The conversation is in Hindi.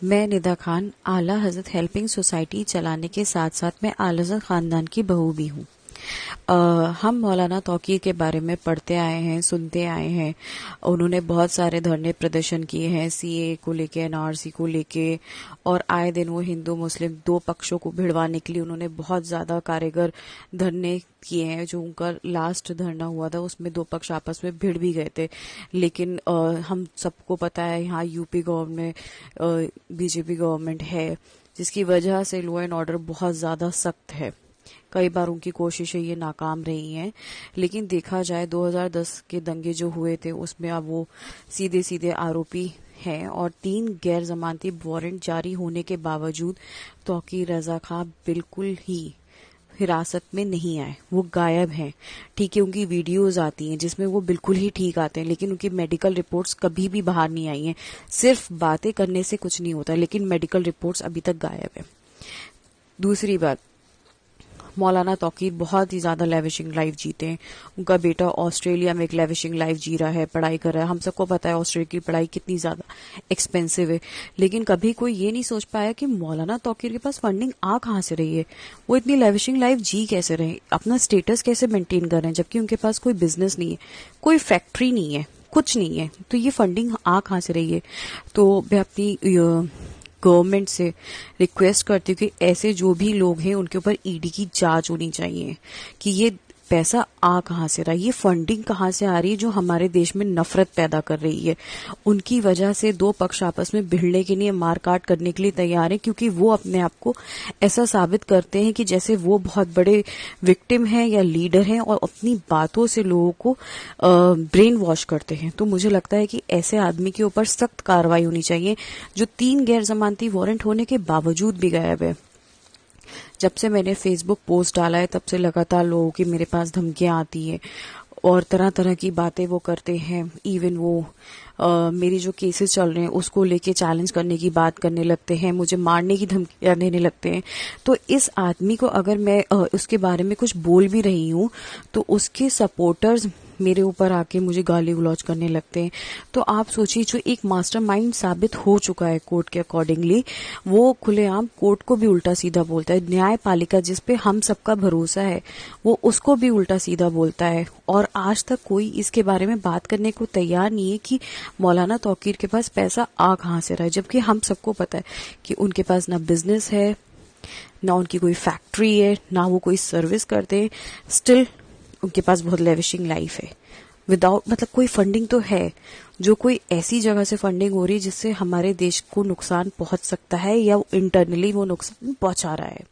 मैं निदा खान आला हज़रत हेल्पिंग सोसाइटी चलाने के साथ साथ मैं आला हज़रत ख़ानदान की बहू भी हूँ। हम मौलाना तौकीर के बारे में पढ़ते आए हैं, सुनते आए हैं। उन्होंने बहुत सारे धरने प्रदर्शन किए हैं, सीए को लेके, एनआरसी को लेके, और आए दिन वो हिंदू मुस्लिम दो पक्षों को भिड़वाने के लिए उन्होंने बहुत ज्यादा कारगर धरने किए हैं। जो उनका लास्ट धरना हुआ था उसमें दो पक्ष आपस में भिड़ भी गए थे, लेकिन हम सबको पता है यहाँ यूपी गवर्नमेंट, बीजेपी गवर्नमेंट है, जिसकी वजह से लॉ एंड ऑर्डर बहुत ज्यादा सख्त है। कई बार उनकी कोशिशें ये नाकाम रही हैं, लेकिन देखा जाए 2010 के दंगे जो हुए थे उसमें अब वो सीधे सीधे आरोपी हैं और 3 गैर जमानती वारंट जारी होने के बावजूद तौकीर रजा खां बिल्कुल ही हिरासत में नहीं आए। वो गायब हैं। ठीक है, उनकी वीडियोस आती हैं जिसमें वो बिल्कुल ही ठीक आते हैं, लेकिन उनकी मेडिकल रिपोर्ट्स कभी भी बाहर नहीं आई हैं। सिर्फ बातें करने से कुछ नहीं होता, लेकिन मेडिकल रिपोर्ट्स अभी तक गायब है। दूसरी बात, मौलाना तौकीर बहुत ही ज्यादा लेविशिंग लाइफ जीते हैं। उनका बेटा ऑस्ट्रेलिया में एक लेविशिंग लाइफ जी रहा है, पढ़ाई कर रहा है। हम सबको पता है ऑस्ट्रेलिया की पढ़ाई कितनी ज्यादा एक्सपेंसिव है, लेकिन कभी कोई ये नहीं सोच पाया कि मौलाना तौकीर के पास फंडिंग आ कहाँ से रही है, वो इतनी लेविशिंग लाइफ जी कैसे रहे, अपना स्टेटस कैसे मेंटेन कर रहे हैं, जबकि उनके पास कोई बिजनेस नहीं है, कोई फैक्ट्री नहीं है, कुछ नहीं है। तो ये फंडिंग आ कहाँ से रही है? तो मैं अपनी गवर्नमेंट से रिक्वेस्ट करती हूँ कि ऐसे जो भी लोग हैं उनके ऊपर ईडी की जांच होनी चाहिए कि ये पैसा आ कहाँ से रहा है, ये फंडिंग कहाँ से आ रही है जो हमारे देश में नफरत पैदा कर रही है। उनकी वजह से दो पक्ष आपस में भिड़ने के लिए, मारकाट करने के लिए तैयार हैं, क्योंकि वो अपने आप को ऐसा साबित करते हैं कि जैसे वो बहुत बड़े विक्टिम हैं या लीडर हैं और अपनी बातों से लोगों को ब्रेन वॉश करते हैं। तो मुझे लगता है कि ऐसे आदमी के ऊपर सख्त कार्रवाई होनी चाहिए जो 3 गैर जमानती वारंट होने के बावजूद भी गायब है। जब से मैंने फेसबुक पोस्ट डाला है तब से लगातार लोगों की मेरे पास धमकियां आती है और तरह तरह की बातें वो करते हैं। इवन वो मेरी जो केसेस चल रहे हैं उसको लेके चैलेंज करने की बात करने लगते हैं, मुझे मारने की धमकियां देने लगते हैं। तो इस आदमी को अगर मैं उसके बारे में कुछ बोल भी रही हूँ तो उसके सपोर्टर्स मेरे ऊपर आके मुझे गाली गलौज करने लगते हैं। तो आप सोचिए, जो एक मास्टरमाइंड साबित हो चुका है कोर्ट के अकॉर्डिंगली, वो खुलेआम कोर्ट को भी उल्टा सीधा बोलता है। न्यायपालिका जिस पे हम सबका भरोसा है वो उसको भी उल्टा सीधा बोलता है, और आज तक कोई इसके बारे में बात करने को तैयार नहीं है कि मौलाना तौकीर के पास पैसा आ कहाँ से रहा है। जबकि हम सबको पता है कि उनके पास ना बिजनेस है, ना उनकी कोई फैक्ट्री है, ना वो कोई सर्विस करते हैं। स्टिल उनके पास बहुत लेविशिंग लाइफ है। विदाउट मतलब कोई फंडिंग तो है, जो कोई ऐसी जगह से फंडिंग हो रही है जिससे हमारे देश को नुकसान पहुंच सकता है या इंटरनली वो नुकसान पहुंचा रहा है।